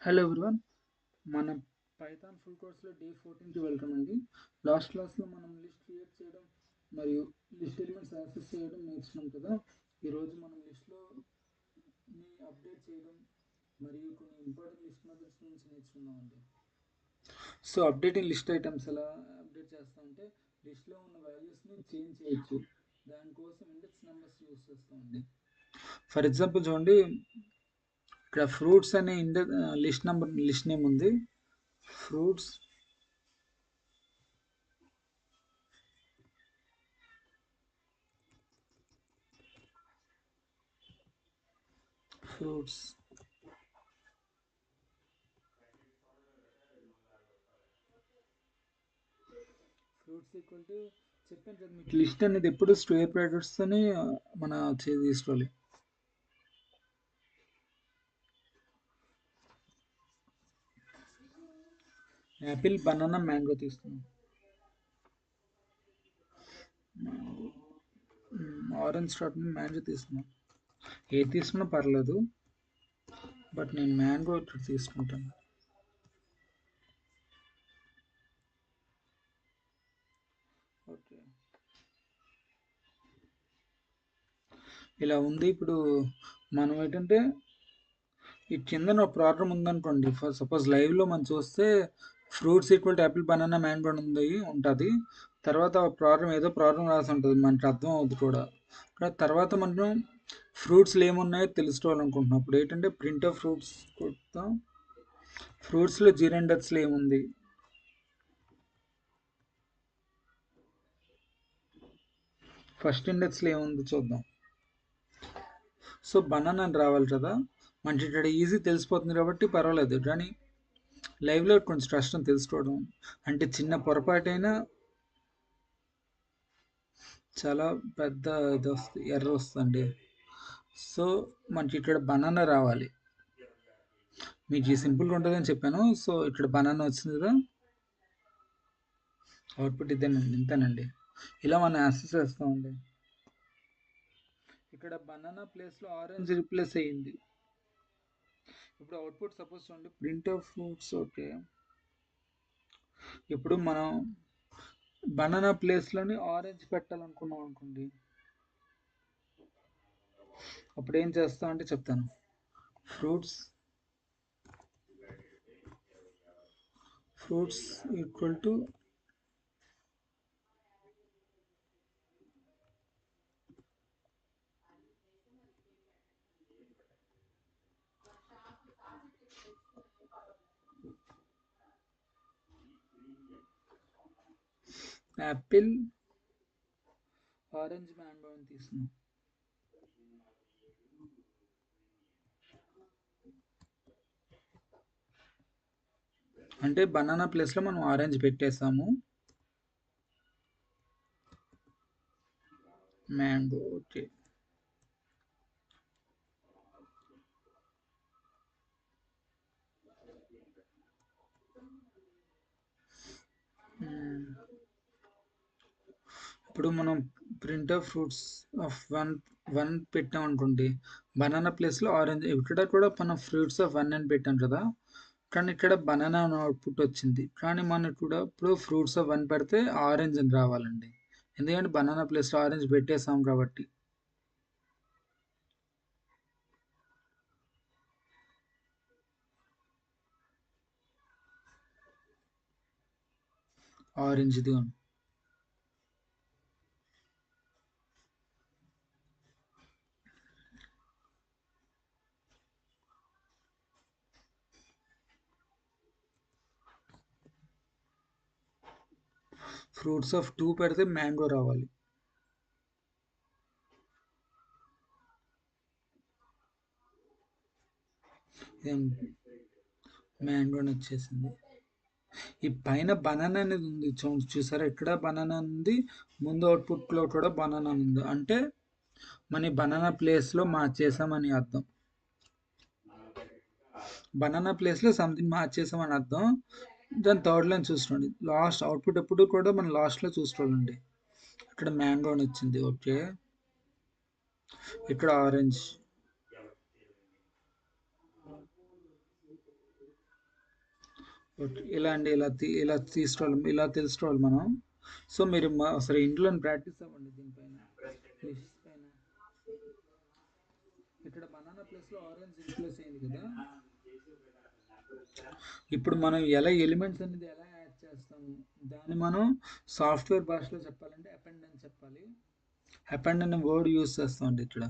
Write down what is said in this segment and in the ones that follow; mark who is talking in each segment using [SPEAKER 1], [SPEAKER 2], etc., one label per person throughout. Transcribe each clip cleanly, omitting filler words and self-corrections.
[SPEAKER 1] Hello everyone, మన Python full కోర్స్లో day 14కి welcome అండి. లాస్ట్ క్లాస్లో మనం లిస్ట్ క్రియేట్ చేయడం మరియు లిస్ట్ ఎలిమెంట్స్ యాక్సెస్ చేయడం నేర్చుకున్నాం కదా. ఈరోజు మనం లిస్ట్లో అప్డేట్ చేయడం మరియు కొన్ని ఇంపార్టెంట్ లిస్ట్ మెథడ్స్ గురించి నేర్చుకున్నాం అండి. సో అప్డేటింగ్ లిస్ట్ ఐటమ్స్ ఎలా అప్డేట్ చేస్తామంటే లిస్ట్లో ఉన్న వాల్యూస్ని చేంజ్ చేయొచ్చు. దానికోసం ఇండెక్స్ నెంబర్స్ యూస్ చేస్తామండి. ఫర్ ఎగ్జాంపుల్ చూడండి, ఇక్కడ ఫ్రూట్స్ అనే లిస్ట్ నేమ్ ఉంది. ఫ్రూట్స్ ఫ్రూట్స్ ఈక్వల్ టు చెప్పాను కదా మీకు, లిస్ట్ అనేది ఎప్పుడు స్క్వేర్ బ్రాకెట్స్తోనే మన తీసుకోవాలి. యాపిల్, బనానా, మ్యాంగో తీసుకున్నాం. ఆరెంజ్ స్టార్ట్ మ్యాంగో తీసుకున్నాం. ఏది తీసుకున్నా పర్లేదు, బట్ నేను మ్యాంగో ఇక్కడ తీసుకుంటాను. ఓకే, ఇలా ఉంది. ఇప్పుడు మనం ఏంటంటే ఈ కింద ఒక ప్రాబ్లం ఉందనుకోండి. ఫర్ సపోజ్ లైవ్లో మనం చూస్తే fruits equal to Apple, banana, mango ఉంటుంది. తర్వాత ప్రాబ్లం ఏదో ప్రాబ్లం రాసి ఉంటుంది, మనకి అర్థం అవుతుంది కూడా. తర్వాత మనం ఫ్రూట్స్లో ఏమున్నాయో తెలుసుకోవాలనుకుంటున్నాం. అప్పుడు ఏంటంటే ప్రింట్ ఆఫ్ ఫ్రూట్స్ కొడతాం. ఫ్రూట్స్లో 0 ఇండెక్స్లో ఏముంది, ఫస్ట్ ఇండెక్స్లో ఏముంది చూద్దాం. సో బనానా అని రావాలి కదా, మనకి ఇక్కడ ఈజీ తెలిసిపోతుంది కాబట్టి పర్వాలేదు. కానీ లైవ్లో కొంచెం కష్టం తెలుసుకోవడం, అంటే చిన్న పొరపాటైనా చాలా పెద్ద ఇది వస్తుంది, ఎర్ర వస్తుంది. సో మనకి ఇక్కడ బనానా రావాలి. మీకు ఈ సింపుల్గా ఉంటుందని చెప్పాను. సో ఇక్కడ బనానా వచ్చింది కదా, అవుట్పుట్ ఇదేనండి, ఇంతేనండి. ఇలా మనం యాక్సెస్ చేస్తామండి. ఇక్కడ బనానా ప్లేస్లో ఆరెంజ్ రీప్లేస్ అయ్యింది. ఇప్పుడు అవుట్పుట్ సపోజ్ చూడండి, ప్రింట్ ఆఫ్ ఫ్రూట్స్. ఓకే, ఇప్పుడు మనం బనానా ప్లేస్లోని ఆరెంజ్ పెట్టాలనుకున్నాం అనుకోండి. అప్పుడు ఏం చేస్తామంటే చెప్తాను. Fruits equal to Apple, orange, mango అని తీసుకున్నాం. అంటే బనానా ప్లేస్లో మనం ఆరెంజ్ పెట్టేసాము, మ్యాంగో. ఓకే, ఇప్పుడు మనం print of fruits of one పెట్టాం అనుకోండి. బనానా ప్లేస్లో ఆరెంజ్, ఇక్కడ కూడా మనం ఫ్రూట్స్ ఆఫ్ 1 అని పెట్టాం కదా, కానీ ఇక్కడ బనానా అవుట్పుట్ వచ్చింది. కానీ మనం కూడా ఇప్పుడు ఫ్రూట్స్ ఆఫ్ 1 పెడితే ఆరెంజ్ అని రావాలండి, ఎందుకంటే బనానా ప్లేస్లో ఆరెంజ్ పెట్టేసాం కాబట్టి. ఆరెంజ్ ఇది ఫ్రూట్స్ ఆఫ్ 2 పెడితే మ్యాంగో రావాలి. మ్యాంగో అని వచ్చేసింది. ఈ పైన బనానా అనేది ఉంది చూసారా, ఇక్కడ బనానా ఉంది, ముందు అవుట్పుట్లో కూడా బనానా ఉంది. అంటే మన బనానా ప్లేస్లో మార్చేసామని అర్థం. బనానా ప్లేస్లో సంథింగ్ మార్చేసామని అర్థం. దాని థర్డ్ లైన్ చూసుకోండి, లాస్ట్ అవుట్పుట్ ఎప్పుడు కూడా మనం లాస్ట్లో చూసుకోవాలండి. ఇక్కడ మ్యాంగో అని వచ్చింది. ఓకే, ఇక్కడ ఆరెంజ్. ఓకే. ఇలా అండి. ఇలా తీసుకోవాలి. ఇలా తెలుసుకోవాలి మనం. సో, మీరు ఒకసారి ఇంట్లోని ప్రాక్టీస్ అవ్వండి దీనిపైన. లిస్ట్స్ పైన. ఇక్కడ బనానా ప్లేస్‌లో ఆరెంజ్ రీప్లేస్ అయింది కదా! ఇప్పుడు మనం ఎలా ఎలిమెంట్స్ అనేది ఎలా యాడ్ చేస్తాము? దాన్ని మనం సాఫ్ట్‌వేర్ భాషలో చెప్పాలంటే అపెండ్ అని చెప్పాలి. అపెండ్ అనే వర్డ్ యూజ్ చేస్తామండి ఇక్కడ.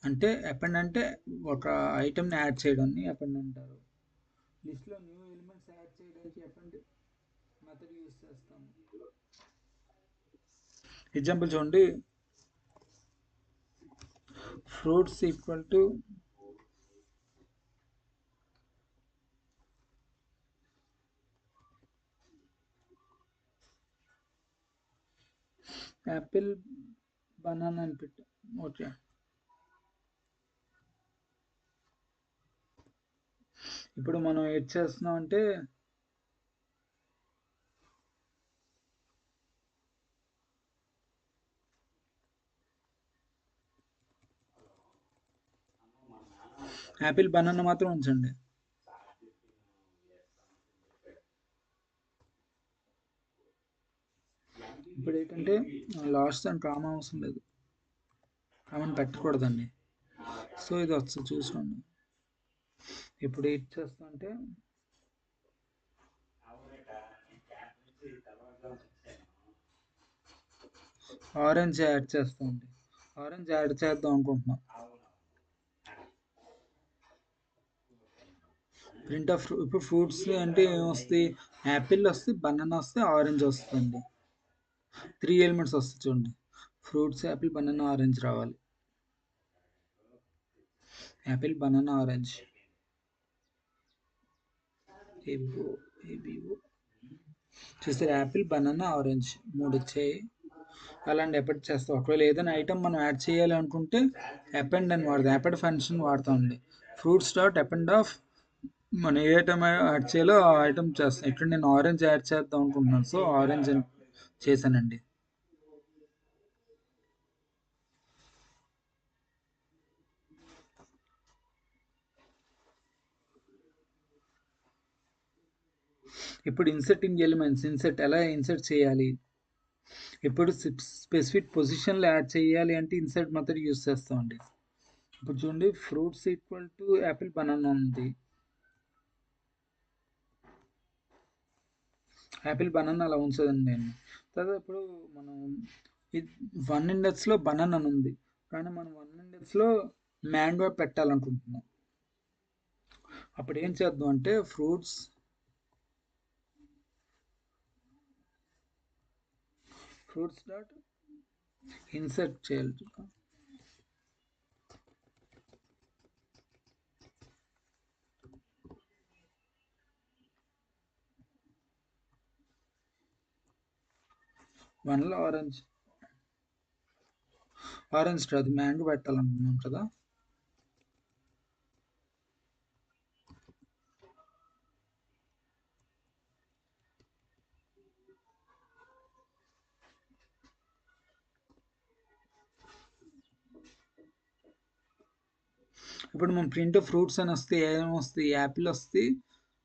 [SPEAKER 1] అంటే అపెండ్ అంటే ఒక ఐటెమ్‌ని యాడ్ చేయడాన్ని అపెండ్ అంటారు. లిస్ట్‌లో న్యూ ఎలిమెంట్స్ యాడ్ చేయడానికి అపెండ్ మెథడ్ యూజ్ చేస్తాము. ఎగ్జాంపుల్ చూడండి. Fruits equal to Apple, banana అని పెట్టు. ఓకే. ఇప్పుడు మనం ఏం చేస్తున్నాం అంటే యాపిల్, బనానా మాత్రం ఉంచండి. ఇప్పుడు ఏంటంటే లాస్ట్ దాని కామా అవసరం లేదు. కామన్ పెట్టకూడదండి. సో ఇది వస్తుంది చూసుకోండి. ఇప్పుడు ఏం చేస్తాం అంటే ఆరెంజ్ యాడ్ చేస్తామండి. ఆరెంజ్ యాడ్ చేద్దాం అనుకుంటున్నాం. ప్రింట్ ఆఫ్ ఇప్పుడు ఫ్రూట్స్ అంటే ఏమొస్తాయి? యాపిల్ వస్తే, బనానా వస్తే, ఆరెంజ్ వస్తుందండి. 3 ఎలిమెంట్స్ వస్తాయి చూడండి. ఫ్రూట్స్, యాపిల్, బనానా, ఆరెంజ్ రావాలి. Apple, banana, orange. ABO ABO చూస్తారు. యాపిల్, బనానా, ఆరెంజ్ 3 వచ్చాయి. అలాంటి ఎపెండ్ చేస్తాం. ఒకవేళ ఏదైనా ఐటమ్ మనం యాడ్ చేయాలి అనుకుంటే అపెండ్ అని వాడతాం. అపెండ్ ఫంక్షన్ వాడతామండి. ఫ్రూట్స్ డాట్ అపెండ్ ఆఫ్ మనం ఏ ఐటమ్ యాడ్ చేయాలో ఆ ఐటమ్ చేస్తాం. ఇక్కడ నేను ఆరెంజ్ యాడ్ చేద్దాం అనుకుంటున్నాను. సో ఆరెంజ్ అని చేశానండి. ఇప్పుడు ఇన్సర్టింగ్ ఎలిమెంట్స్ ఎలా ఇన్సర్ట్ చేయాలి? ఇప్పుడు స్పెసిఫిక్ పొజిషన్లో యాడ్ చేయాలి అంటే ఇన్సర్ట్ మెథడ్ యూస్ చేస్తామండి. ఇప్పుడు చూడండి, fruits equal to Apple, banana ఉంది. యాపిల్, బనానా అలా ఉంచదండి నేను. తర్వాత ఇప్పుడు మనం వన్ ఇండెక్స్లో బనానా అని ఉంది, కానీ మనం వన్ ఇండెక్స్లో మ్యాంగో పెట్టాలనుకుంటున్నాం. అప్పుడు ఏం చేద్దాం అంటే ఫ్రూట్స్ డాట్ ఇన్సర్ట్ చేయాలి. వన్లో ఆరెంజ్ కాదు, మ్యాంగో పెట్టాలనుకున్నాం కదా. ఇప్పుడు మనం ప్రింట్ ఫ్రూట్స్ అని వస్తే ఏమొస్తాయి? యాపిల్ వస్తే,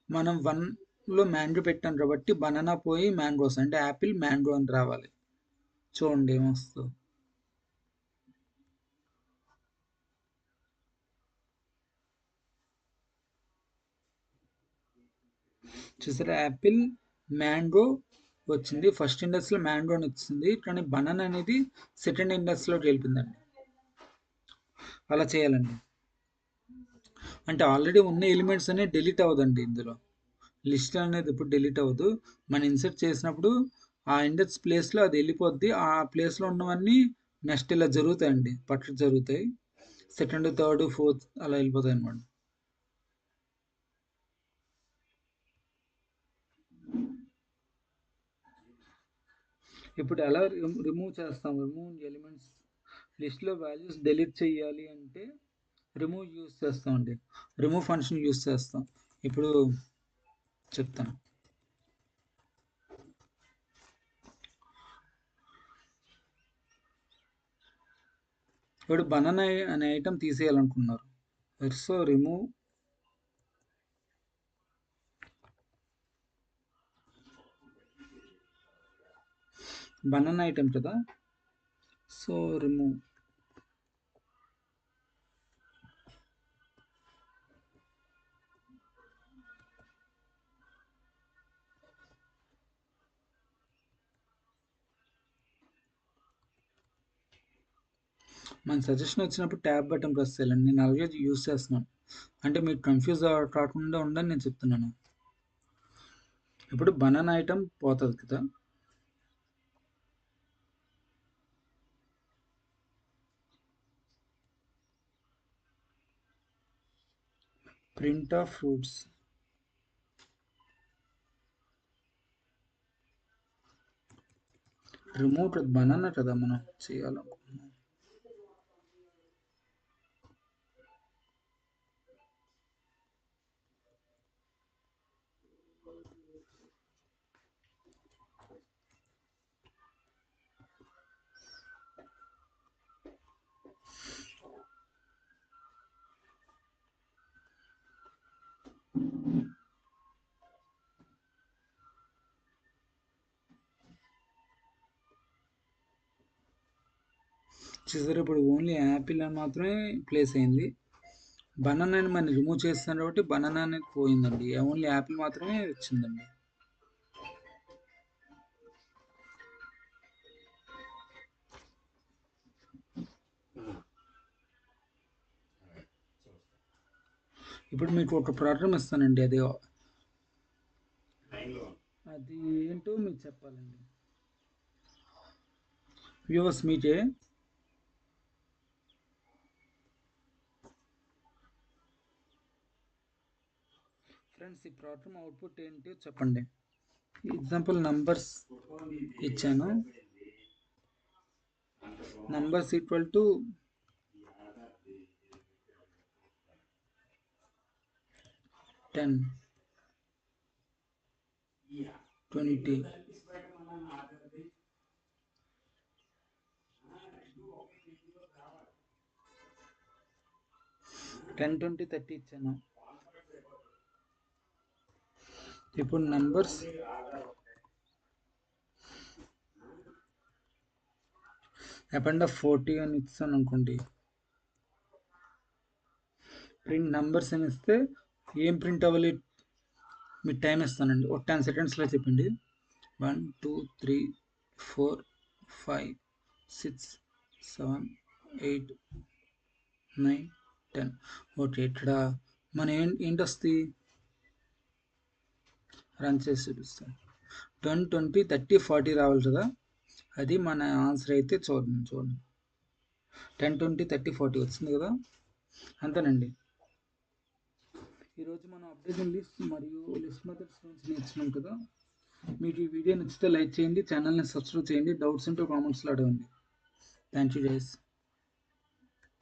[SPEAKER 1] మనం వన్లో మ్యాంగో పెట్టాం కాబట్టి బనానా పోయి మ్యాంగో వస్తుంది. అంటే యాపిల్, మ్యాంగో అని రావాలి. చూడండి ఏమొస్తుందో. చూసారా, యాపిల్, మ్యాంగో వచ్చింది. ఫస్ట్ ఇండెక్స్లో మ్యాంగో అని వచ్చింది, కానీ బనానా అనేది సెకండ్ ఇండెక్స్లోకి వెళ్ళిపోయిందండి. అలా చేయాలండి. అంటే ఆల్రెడీ ఉన్న ఎలిమెంట్స్ అనేవి డిలీట్ అవ్వదండి ఇందులో. లిస్ట్ అనేది ఇప్పుడు డిలీట్ అవ్వదు. మనం ఇన్సర్ట్ చేసినప్పుడు ఆ ఇండెక్స్ ప్లేస్లో అది వెళ్ళిపోద్ది. ఆ ప్లేస్లో ఉన్నవన్నీ నెక్స్ట్ ఇలా జరుగుతాయండి, పట్టు జరుగుతాయి. సెకండ్, థర్డ్, ఫోర్త్ అలా వెళ్ళిపోతాయి అనమాట. ఇప్పుడు ఎలా రిమూవ్ చేస్తాం? ఎలిమెంట్స్ లిస్ట్లో వాల్యూస్ డిలీట్ చేయాలి అంటే రిమూవ్ యూస్ చేస్తామండి. రిమూవ్ ఫంక్షన్ యూస్ చేస్తాం. ఇప్పుడు చెప్తాను. ఇప్పుడు బనానా అనే ఐటమ్ తీసేయాలనుకున్నారు. సో రిమూవ్ బనానా ఐటెం కదా, సో రిమూవ్. మన సజెషన్ వచ్చినప్పుడు ట్యాబ్ బటన్ ప్రెస్ చేయాలండి. నేను అలాగే యూస్ చేస్తున్నాను, అంటే మీరు కన్ఫ్యూజ్ కాకుండా ఉండని నేను చెప్తున్నాను. ఇప్పుడు బనానా ఐటెం పోతుంది కదా, print of fruits, remove banana కదా మనం చేయాలనుకుంటున్నాం. చూసారు, ఇప్పుడు ఓన్లీ యాపిల్ అని మాత్రమే ప్లేస్ అయింది. బనానాని మనం రిమూవ్ చేస్తాం కాబట్టి బనానా అనేది పోయిందండి, ఓన్లీ యాపిల్ మాత్రమే వచ్చిందండి. ఇప్పుడు మీకు ఒక ప్రాబ్లం ఇస్తానండి, అది ఏంటో మీకు చెప్పాలండి. వ్యూవర్స్ మీకే ఫ్రెండ్స్, ఈ ప్రాబ్లం అవుట్పుట్ ఏంటో చెప్పండి. ఎగ్జాంపుల్ నంబర్స్ ఇచ్చాను, నంబర్స్ ఈక్వల్ టు 10, 20, 10, 20, 30 ఇచ్చాను. ఇప్పుడు నంబర్స్ అపెండ్ ఆఫ్ 40 అని ఇస్తాను అనుకోండి. ప్రింట్ నంబర్స్ అని ఇస్తే ఏం ప్రింట్ అవ్వాలి, మీ టైం ఇస్తానండి, ఒక 10 సెకండ్స్లో చెప్పండి. 1, 2, 3, 4, 5, 6, 7, 8, 9, 10. ఓకే, ఇక్కడ మన ఏంటి వస్తుంది, రన్ చేసి చూపిస్తాను. 10, 20, 30, 40 రావాలి కదా, అది మన ఆన్సర్ అయితే చూడండి 10, 20, 30, 40 వచ్చింది కదా, అంతేనండి. ఈరోజు మనం అప్డేషన్ లిస్ట్ మరియు లిస్ట్ మెథడ్స్ గురించి నేర్చుకున్నాం కదా. మీకు ఈ వీడియో నచ్చితే లైక్ చేయండి, ఛానల్ని సబ్స్క్రైబ్ చేయండి, డౌట్స్ ఉంటే కామెంట్స్లో అడగండి. Thank you guys.